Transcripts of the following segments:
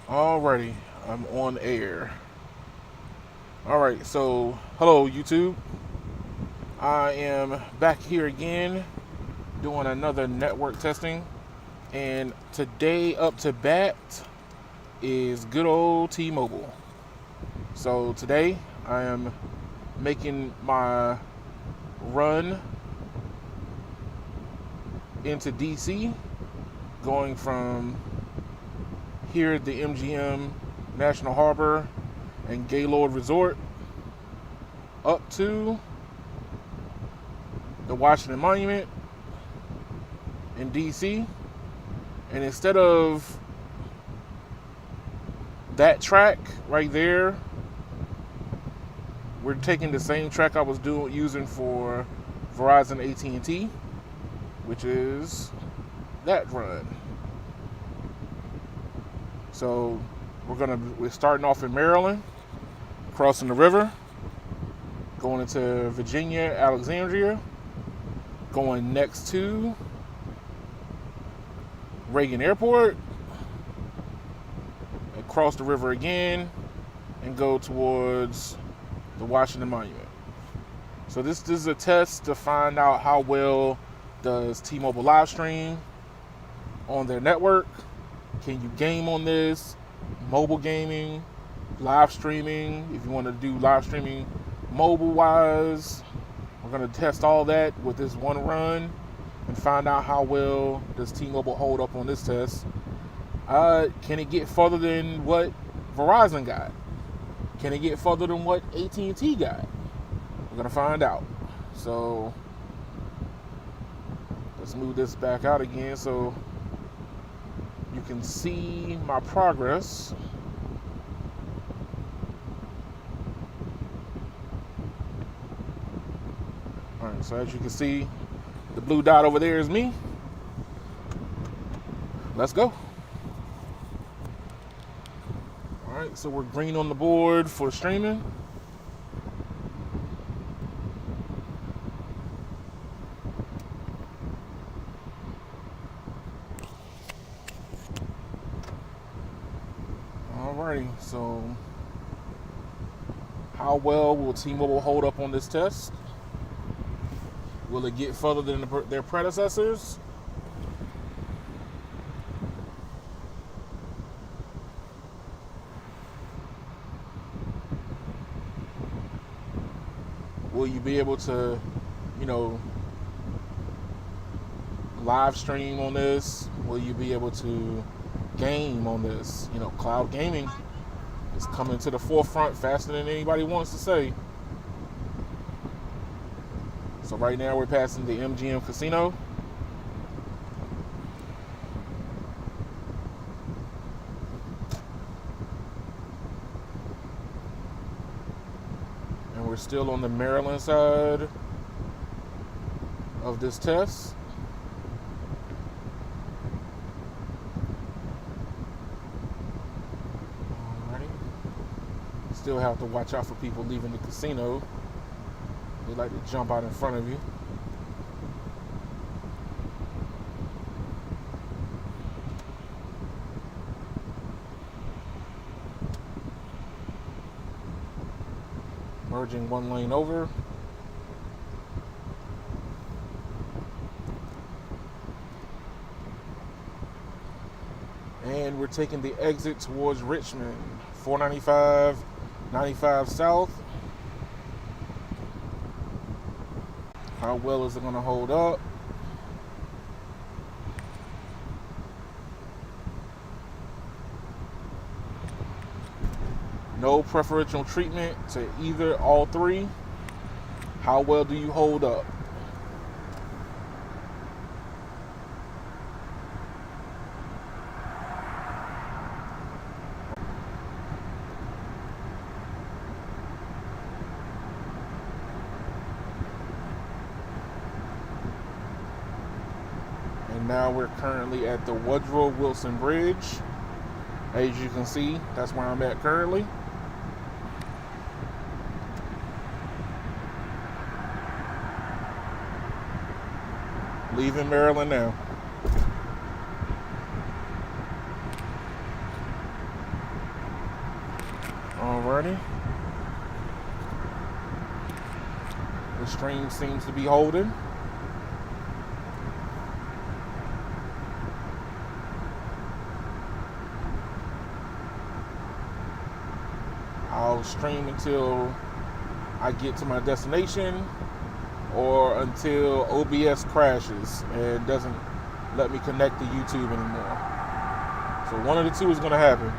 Alrighty, I'm on air. Alright, so hello YouTube. I am back here again doing another network testing. And today up to bat is good old T-Mobile. So today I am making my run into DC, going from here at the MGM National Harbor and Gaylord Resort up to the Washington Monument in DC. And instead of that track right there, we're taking the same track I was using for Verizon AT&T, which is that run. So we're starting off in Maryland, crossing the river, going into Virginia, Alexandria, going next to Reagan Airport, and cross the river again and go towards the Washington Monument. So this is a test to find out how well does T-Mobile Livestream on their network. Can you game on this? Mobile gaming, live streaming, if you want to do live streaming mobile wise. We're going to test all that with this one run and find out how well does T-Mobile hold up on this test. Can it get further than what Verizon got? Can it get further than what AT&T got? We're going to find out. So let's move this back out again so you can see my progress. Alright, so as you can see, the blue dot over there is me. Let's go. Alright, so we're green on the board for streaming. Alrighty, so how well will T-Mobile hold up on this test? Will it get further than their predecessors? Will you be able to, live stream on this? Will you be able to game on this? Cloud gaming is coming to the forefront faster than anybody wants to say. So right now we're passing the MGM Casino. And we're still on the Maryland side of this test. Alrighty. Still have to watch out for people leaving the casino. They like to jump out in front of you. Merging one lane over. And we're taking the exit towards Richmond. 495, 95 South. How well is it going to hold up? No preferential treatment to either, all three. How well do you hold up? And now we're currently at the Woodrow Wilson Bridge. As you can see, that's where I'm at currently. Leaving Maryland now. Alrighty. The stream seems to be holding. I'll stream until I get to my destination or until OBS crashes and doesn't let me connect to YouTube anymore. So one of the two is going to happen.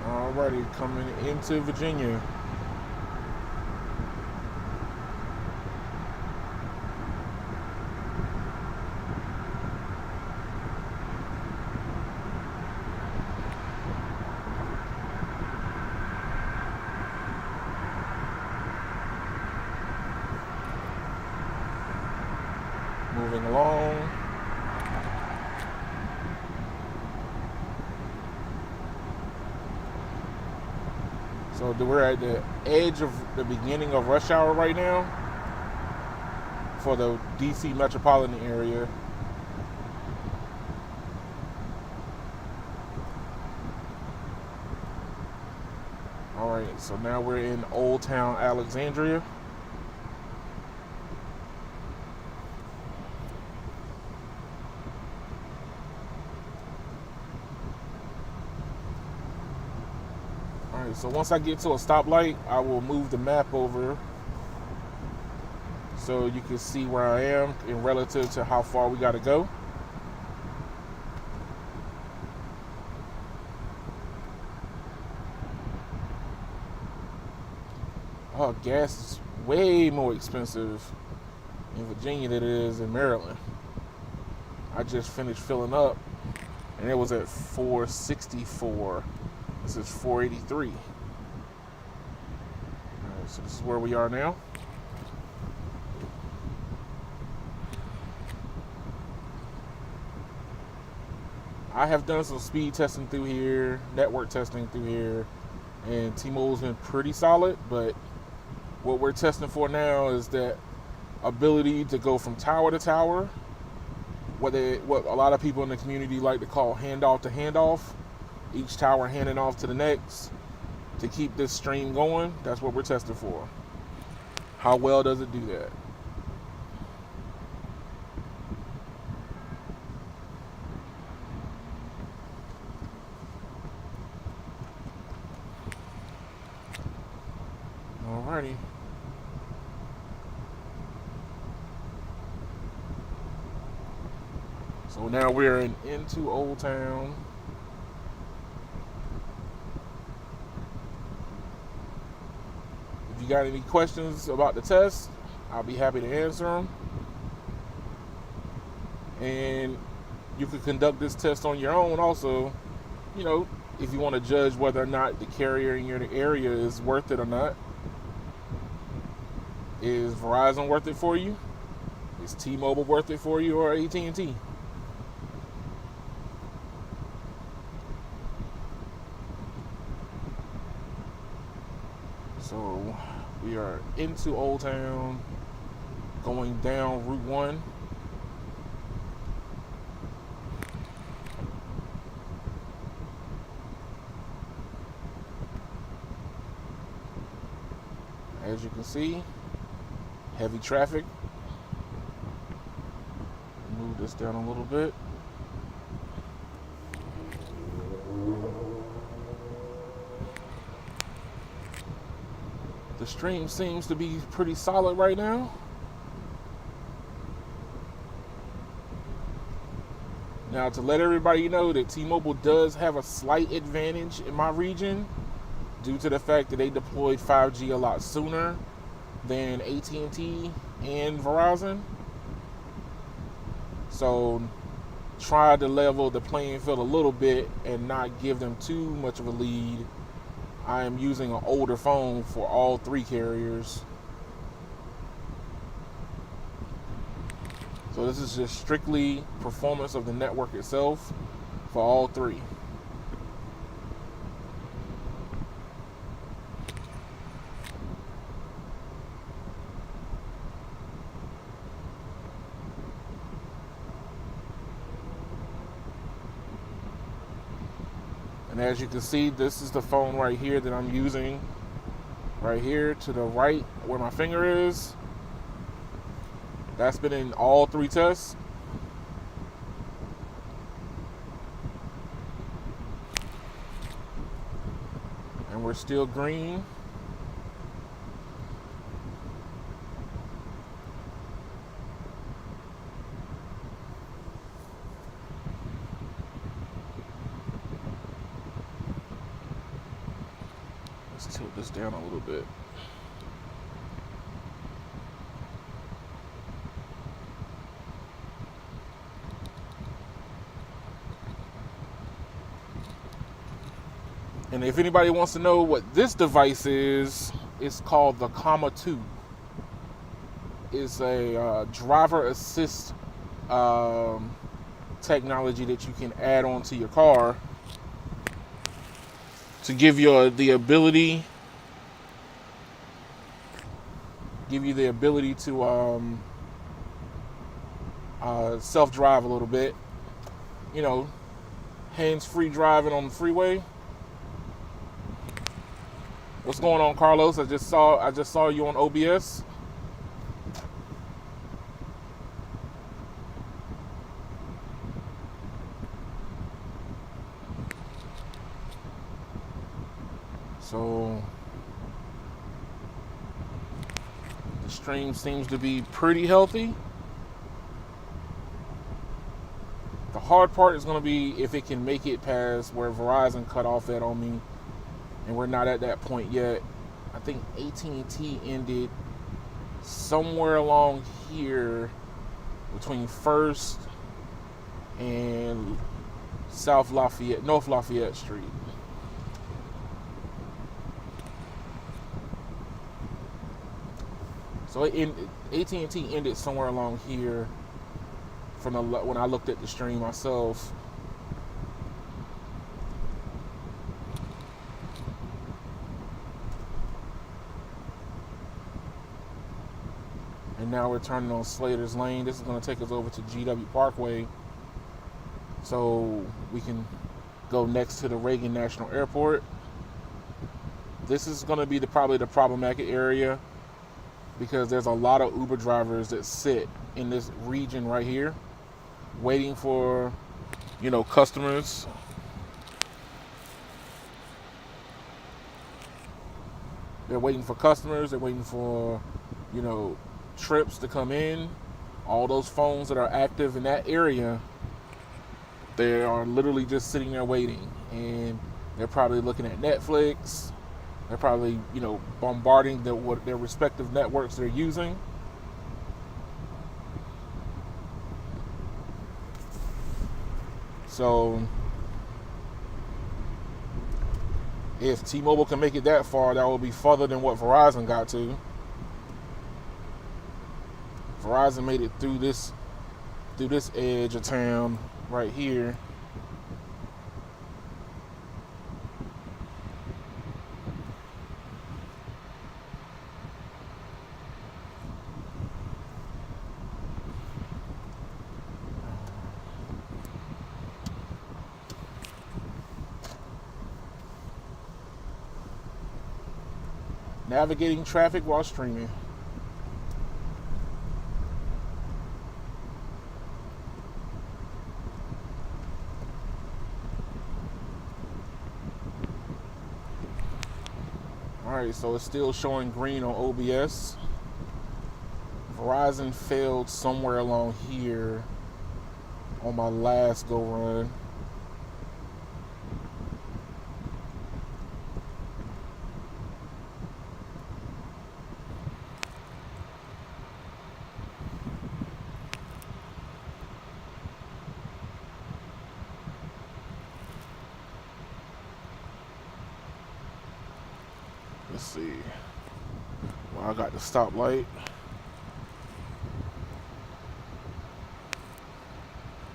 Alrighty, coming into Virginia. Moving along. So we're at the edge of the beginning of rush hour right now for the DC metropolitan area. All right, so now we're in Old Town Alexandria. So once I get to a stoplight, I will move the map over so you can see where I am in relative to how far we got to go. Oh, gas is way more expensive in Virginia than it is in Maryland. I just finished filling up and it was at $4.64. This is $4.83. All right, so this is where we are now. I have done some speed testing through here, network testing through here, and T-Mobile's been pretty solid, but what we're testing for now is that ability to go from tower to tower, what a lot of people in the community like to call handoff to handoff, each tower handing off to the next to keep this stream going. That's what we're testing for. How well does it do that? Alrighty. So now we're into Old Town. If you got any questions about the test, I'll be happy to answer them. And you can conduct this test on your own also, you know, if you want to judge whether or not the carrier in your area is worth it or not. Is Verizon worth it for you? Is T-Mobile worth it for you, or AT&T? So we are into Old Town, going down Route 1. As you can see, heavy traffic. Move this down a little bit. The stream seems to be pretty solid right now. Now, to let everybody know that T-Mobile does have a slight advantage in my region due to the fact that they deployed 5G a lot sooner than AT&T and Verizon. So try to level the playing field a little bit and not give them too much of a lead. I am using an older phone for all three carriers. So this is just strictly performance of the network itself for all three. And as you can see, this is the phone right here that I'm using. Right here to the right where my finger is. That's been in all 3 tests. And we're still green. Let's tilt this down a little bit. And if anybody wants to know what this device is, it's called the Comma 2. It's a driver assist technology that you can add on to your car to give you the ability to self-drive a little bit. You know, hands-free driving on the freeway. What's going on, Carlos? I just saw you on OBS. So the stream seems to be pretty healthy. The hard part is going to be if it can make it past where Verizon cut off at on me, and we're not at that point yet. I think AT&T ended somewhere along here between First and North Lafayette Street. So AT&T ended somewhere along here from when I looked at the stream myself. And now we're turning on Slater's Lane. This is going to take us over to GW Parkway, so we can go next to the Reagan National Airport. This is going to be probably the problematic area, because there's a lot of Uber drivers that sit in this region right here waiting for, customers. They're waiting for customers. They're waiting for, trips to come in. All those phones that are active in that area, they are literally just sitting there waiting. And they're probably looking at Netflix. They're probably, bombarding their respective networks they're using. So if T-Mobile can make it that far, that will be further than what Verizon got to. Verizon made it through this edge of town right here. Navigating traffic while streaming. Alright, so it's still showing green on OBS. Verizon failed somewhere along here on my last go run. Let's see. Well, I got the stoplight.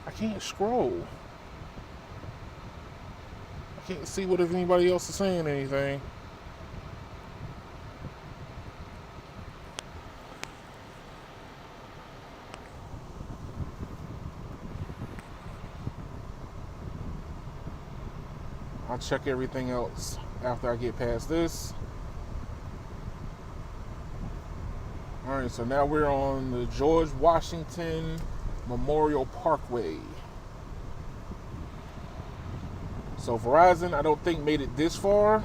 I can't scroll. I can't see what if anybody else is saying anything. I'll check everything else after I get past this. Alright, so now we're on the George Washington Memorial Parkway. So Verizon, I don't think made it this far.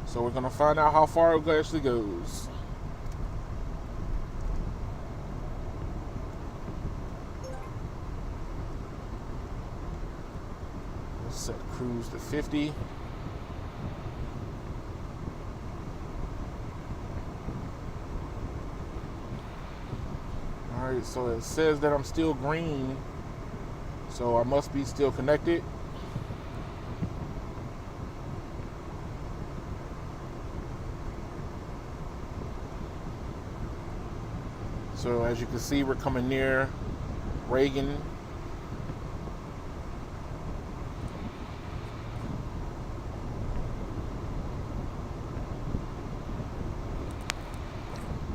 So we're gonna find out how far it actually goes. Let's set cruise to 50. Alright, so it says that I'm still green, so I must be still connected. So as you can see, we're coming near Reagan.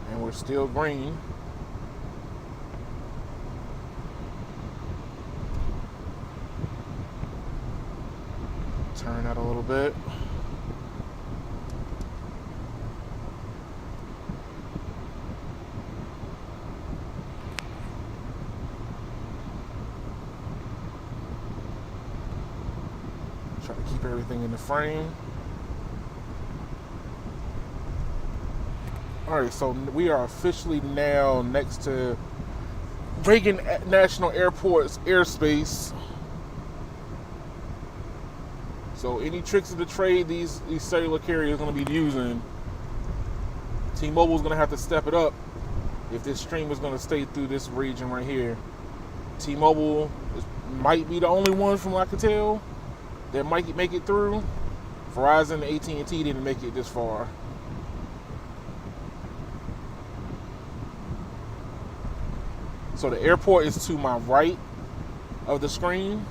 And we're still green. Turn that a little bit. Try to keep everything in the frame. Alright, so we are officially now next to Reagan National Airport's airspace. So any tricks of the trade these cellular carriers are going to be using, T-Mobile is going to have to step it up if this stream is going to stay through this region right here. T-Mobile might be the only one, from what I can tell, that might make it through. Verizon and AT&T didn't make it this far. So the airport is to my right of the screen.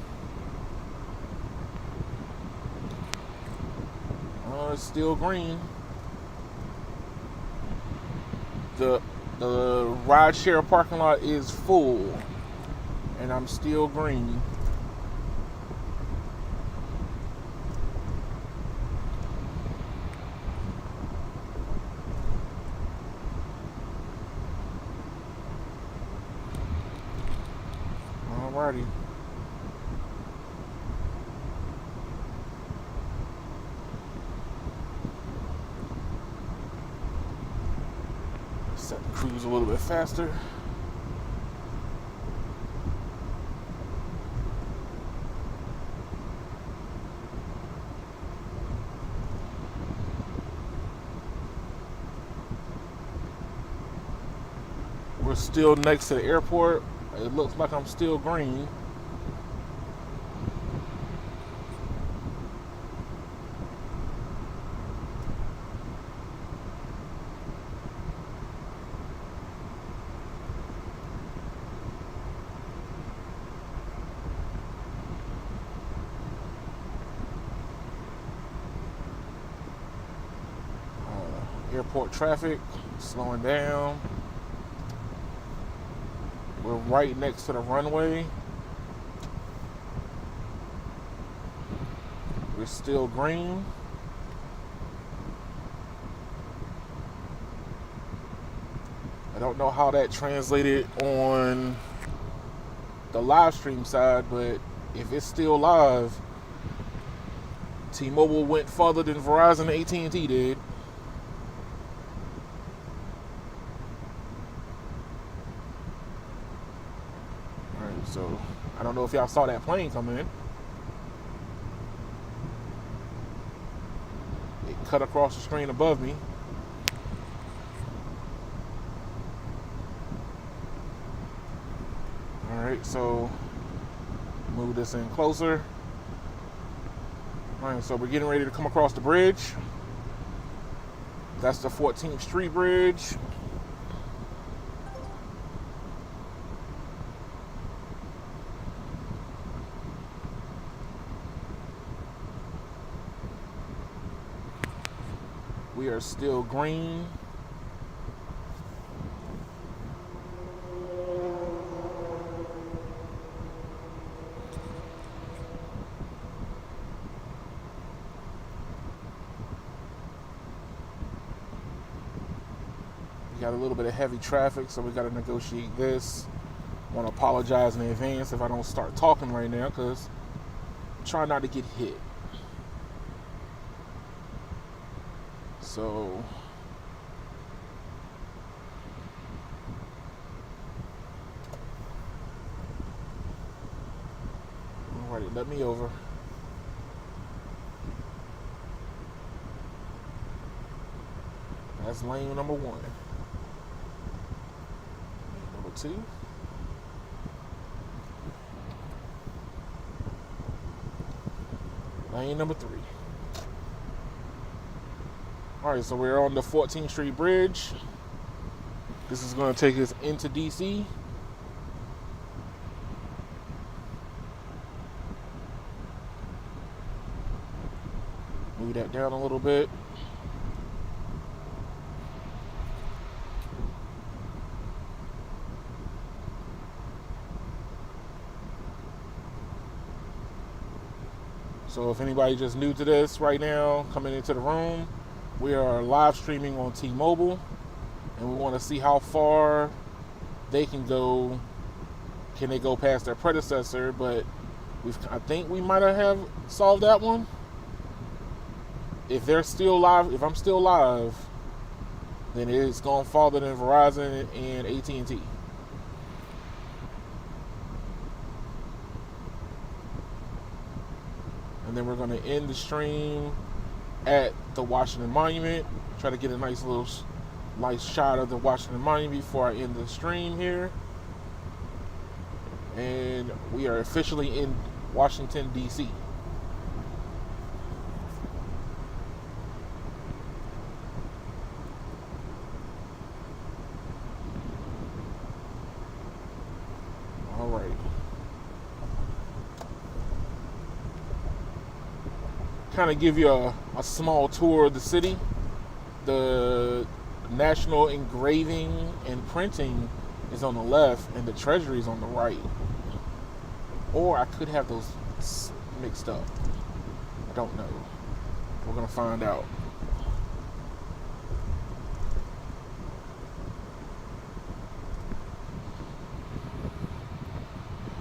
It's still green. The rideshare parking lot is full, and I'm still green. Alrighty. Set the cruise a little bit faster. We're still next to the airport. It looks like I'm still green. Airport traffic slowing down. We're right next to the runway. We're still green. I don't know how that translated on the live stream side, but if it's still live, T-Mobile went further than Verizon and AT&T did. So, I don't know if y'all saw that plane come in. It cut across the screen above me. Alright, so move this in closer. Alright, so we're getting ready to come across the bridge. That's the 14th Street Bridge. We are still green. got a little bit of heavy traffic, so we got to negotiate this. I want to apologize in advance if I don't start talking right now, because I'm trying not to get hit. So alrighty, let me over. That's lane number 1. Lane number 2. Lane number 3. Alright, so we're on the 14th Street Bridge. This is going to take us into DC. Move that down a little bit. So if anybody just new to this right now, coming into the room, we are live streaming on T-Mobile, and we want to see how far they can go. Can they go past their predecessor? But I think we might have solved that one. If they're still live, if I'm still live, then it's going farther than Verizon and AT&T. And then we're going to end the stream at the Washington Monument. Try to get a nice shot of the Washington Monument before I end the stream here. And we are officially in Washington, D.C. All right. Kind of give you a small tour of the city. The National Engraving and Printing is on the left and the Treasury is on the right. Or I could have those mixed up. I don't know. We're going to find out.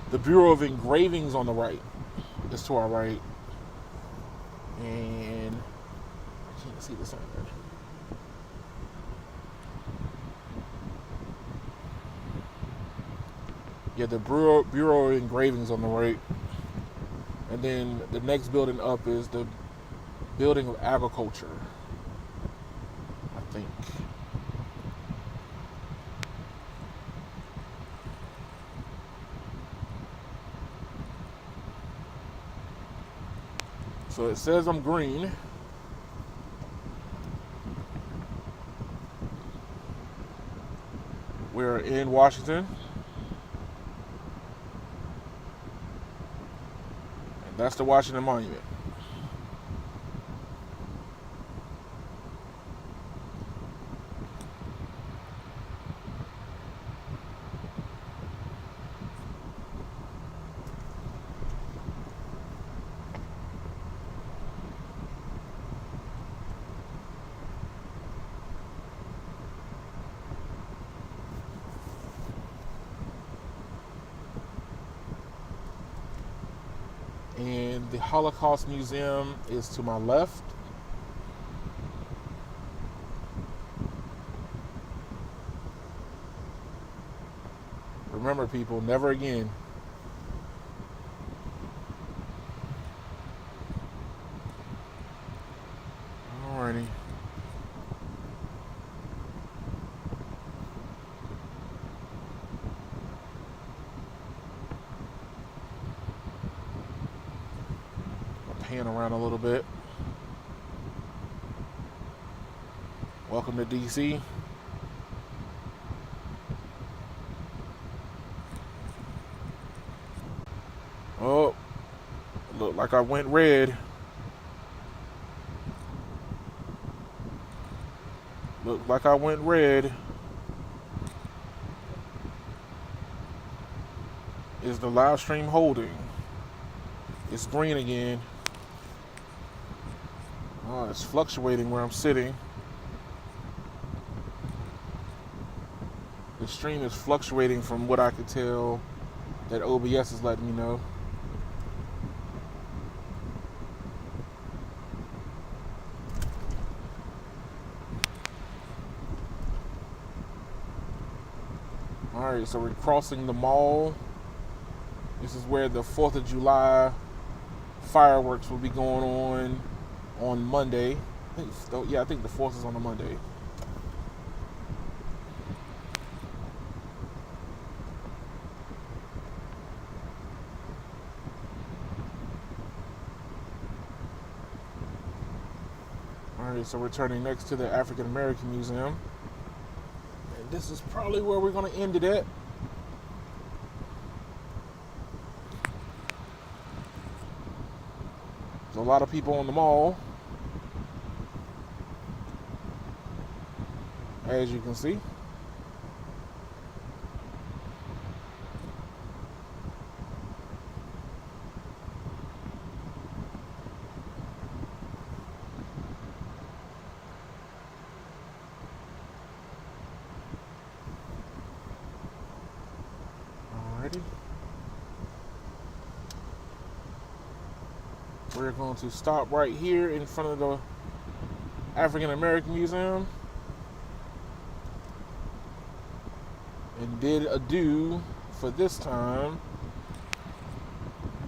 The Bureau of Engravings on the right is to our right. And I can't see the sign there. Yeah, the Bureau of Engravings on the right. And then the next building up is the Building of Agriculture, I think. So it says I'm green. We're in Washington. And that's the Washington Monument. And the Holocaust Museum is to my left. Remember, people, never again. Alrighty. Pan around a little bit. Welcome to DC. Oh, look like I went red. Look like I went red. Is the live stream holding? It's green again. Oh, it's fluctuating where I'm sitting. The stream is fluctuating from what I could tell that OBS is letting me know. Alright, so we're crossing the mall. This is where the 4th of July fireworks will be going on Monday. I think the 4th is on a Monday. Alright, so we're turning next to the African American Museum. And this is probably where we're going to end it at. There's a lot of people on the mall, as you can see. Alrighty. We're going to stop right here in front of the African American Museum and bid adieu for this time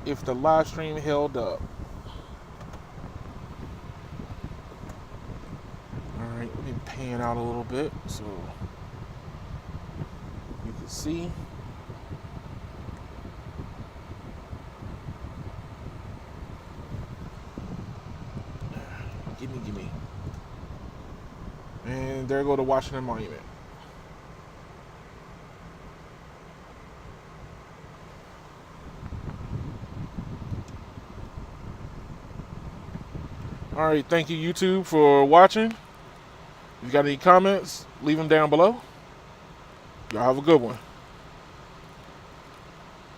if the live stream held up. Alright, let me pan out a little bit so you can see. Gimme. And there go the Washington Monument. Alright, thank you YouTube for watching. If you got any comments, leave them down below. Y'all have a good one.